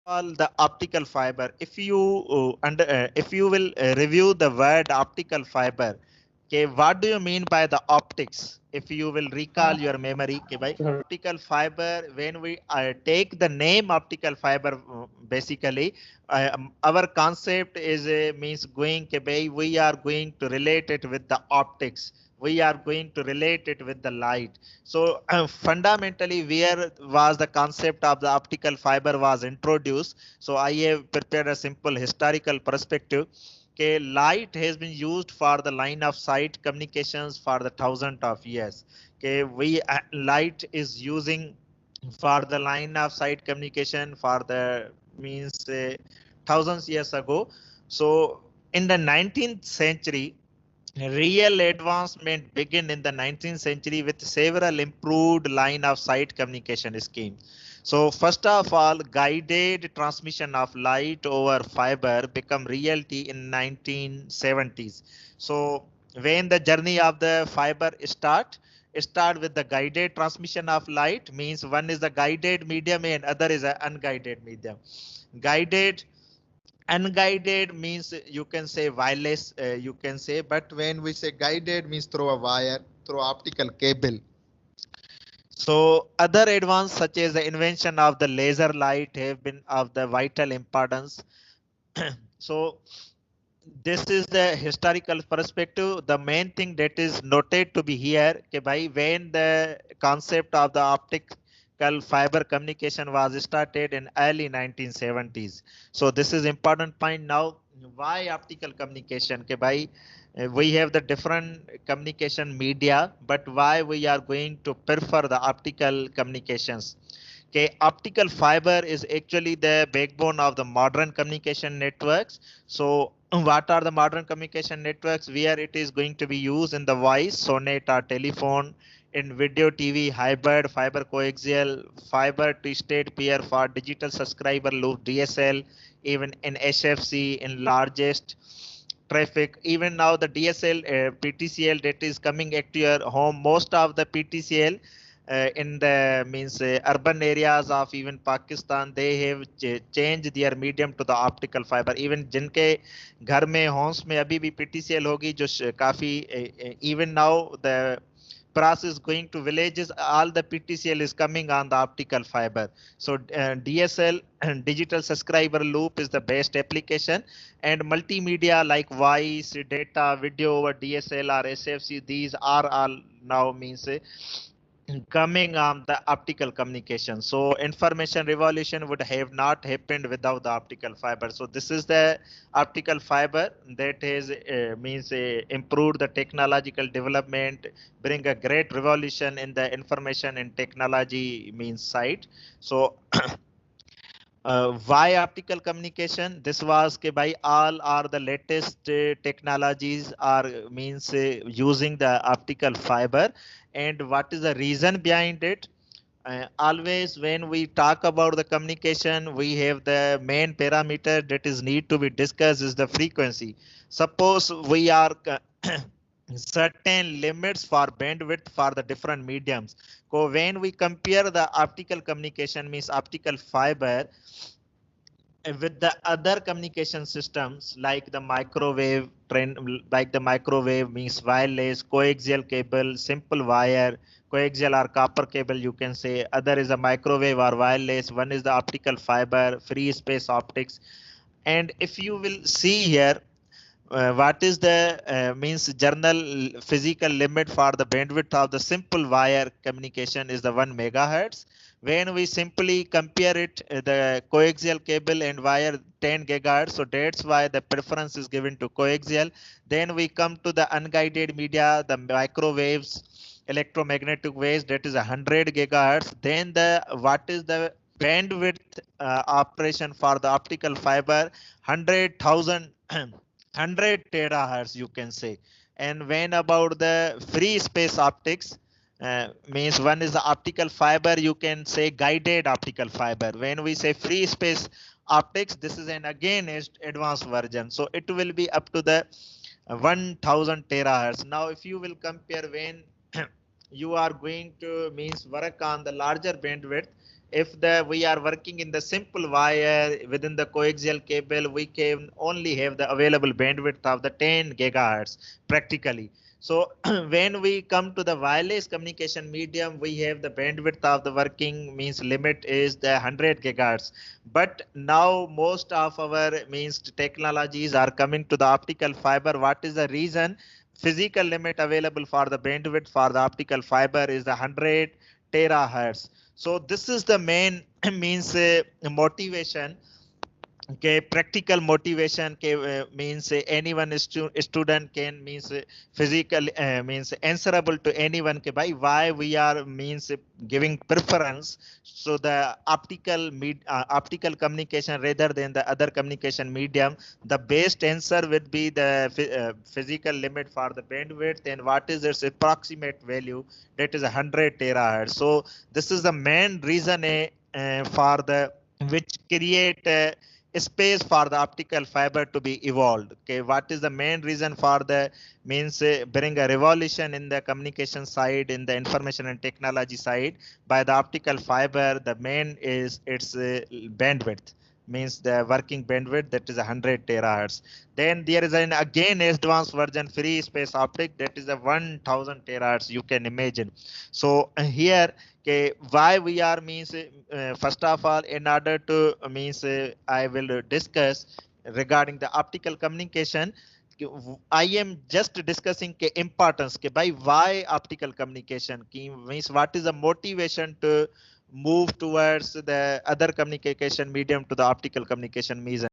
all, the optical fiber. If you will review the word optical fiber, okay, what do you mean by the optics? If you will recall your memory, okay, by optical fiber, when we take the name optical fiber, basically, our concept is means going, okay, by, we are going to relate it with the optics. We are going to relate it with the light. So fundamentally, where was the concept of the optical fiber was introduced? So I have prepared a simple historical perspective. Okay, light has been used for the line of sight communications for the thousands of years. Okay, light is using for the line of sight communication for the means thousands years ago. So in the 19th century, real advancement began in the 19th century with several improved line of sight communication schemes. So first of all, guided transmission of light over fiber become reality in 1970s. So when the journey of the fiber start with the guided transmission of light, means one is the guided medium and other is an unguided medium. Guided, unguided means you can say wireless, you can say, but when we say guided means through a wire, through optical cable. So other advances such as the invention of the laser light have been of the vital importance. So this is the historical perspective. The main thing that is noted to be here, okay, by when the concept of the optical fiber communication was started in early 1970s. So this is important point. Now why optical communication, okay, by we have the different communication media, but why we are going to prefer the optical communications? Okay, optical fiber is actually the backbone of the modern communication networks. So what are the modern communication networks? Where it is going to be used in the voice, sonnet or telephone, in video, TV, hybrid, fiber coaxial, fiber twisted pair for digital subscriber loop, DSL, even in HFC, in largest traffic. Even now the DSL, PTCL that is coming at your home, most of the PTCL in the means urban areas of even Pakistan, they have changed their medium to the optical fiber. Even जिनके घर में homes में अभी भी PTCL होगी जो काफी even now the process going to villages, all the PTCL is coming on the optical fiber. So DSL and digital subscriber loop is the best application, and multimedia like voice, data, video over DSL or SFC, these are all now means coming on the optical communication. So information revolution would have not happened without the optical fiber. So this is the optical fiber that has means improved the technological development, bring a great revolution in the information and technology means side. So why optical communication? This was by all are the latest technologies are means using the optical fiber. And what is the reason behind it? Always when we talk about the communication, we have the main parameter that is need to be discussed is the frequency. Suppose we are certain limits for bandwidth for the different mediums. So when we compare the optical communication means optical fiber with the other communication systems like the microwave trend, like the microwave means wireless, coaxial cable, simple wire, coaxial or copper cable, you can say. Other is a microwave or wireless. One is the optical fiber, free space optics. And if you will see here, what is the means journal physical limit for the bandwidth of the simple wire communication is the 1 megahertz. When we simply compare it, the coaxial cable and wire 10 gigahertz, so that's why the preference is given to coaxial. Then we come to the unguided media, the microwaves, electromagnetic waves, that is 100 gigahertz. Then the what is the bandwidth operation for the optical fiber? 100,000 100 terahertz, you can say. And when about the free space optics, means one is the optical fiber, you can say guided optical fiber. When we say free space optics, this is an again is advanced version, so it will be up to the 1000 terahertz. Now if you will compare when you are going to means work on the larger bandwidth, if we are working in the simple wire within the coaxial cable, we can only have the available bandwidth of the 10 gigahertz practically. So when we come to the wireless communication medium, we have the bandwidth of the working means limit is the 100 gigahertz. But now most of our means technologies are coming to the optical fiber. What is the reason? Physical limit available for the bandwidth for the optical fiber is the 100 terahertz. So this is the main means motivation. Okay, practical motivation means anyone student can means physical means answerable to anyone by why we are means giving preference. So the optical communication rather than the other communication medium, the best answer would be the physical limit for the bandwidth, and what is its approximate value, that is 100 terahertz. So this is the main reason for the which create space for the optical fiber to be evolved. Okay, what is the main reason for the means bring a revolution in the communication side, in the information and technology side by the optical fiber? The main is its bandwidth, means the working bandwidth, that is 100 terahertz. Then there is an again advanced version free space optic, that is a 1000 terahertz, you can imagine. So here, okay, why we are means first of all, in order to means I will discuss regarding the optical communication. I am just discussing के importance के by why optical communication means what is the motivation to move towards the other communication medium to the optical communication medium.